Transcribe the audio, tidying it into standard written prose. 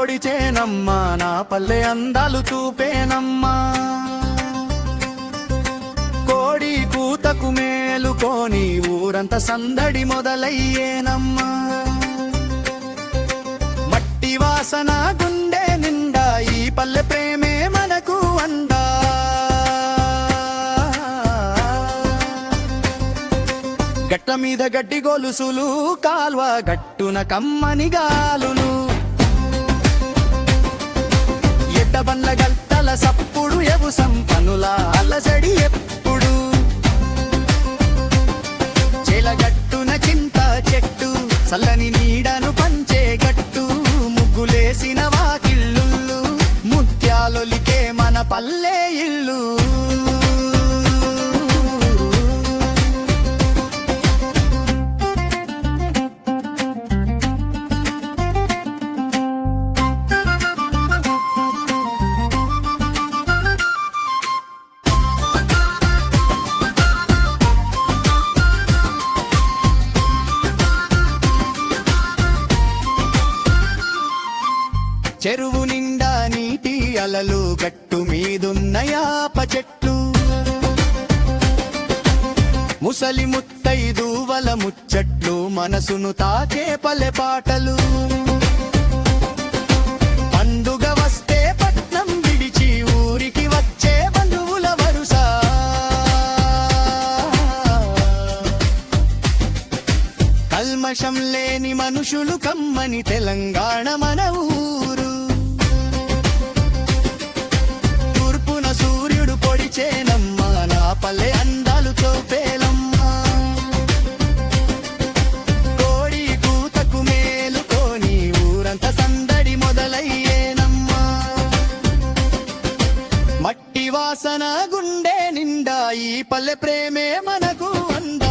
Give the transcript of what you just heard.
పొడిచేనమ్మా, నా పల్లె అందాలు చూపేనమ్మా. కోడి కూతకు మేలుకొని ఊరంత సందడి మొదలయ్యేనమ్మా. మట్టి వాసన గుండె నిండా ఈ పల్లె ప్రేమే మనకు అందా. గట్ల మీద గడ్డి గొలుసులు, కాల్వ గట్టున కమ్మని గాలులు, ఎడ్డబండ్ల గల్తల సప్పుడు, ఎవుసం పనుల అలజడి ఎప్పుడు. చెలగట్టున చింత చెట్టు, చల్లని నీడను పంచే గట్టు, ముగ్గులేసిన వాకిళ్ళు, ముత్యాలొలికే మన పల్లె ఇల్లు. చెరువు నిండా నీటి అలలు, గట్టు మీదున్న యాప చెట్లు, ముసలి ముత్తైదువల ముచ్చట్లు, మనసును తాకే పల్లె పాటలు. పండుగ వస్తే పట్నం విడిచి ఊరికి వచ్చే బంధువుల వరుస, కల్మషం లేని మనుషులు కమ్మని తెలంగాణ మన ఊరు. తూర్పున సూర్యుడు పొడిచేనమ్మా, నా పల్లె అందాలు చూపేలమ్మా. కోడి కూతకు మేలుకొని ఊరంత సందడి మొదలయ్యేనమ్మా. మట్టి వాసన గుండె నిండా ఈ పల్లె ప్రేమే మనకు అంద.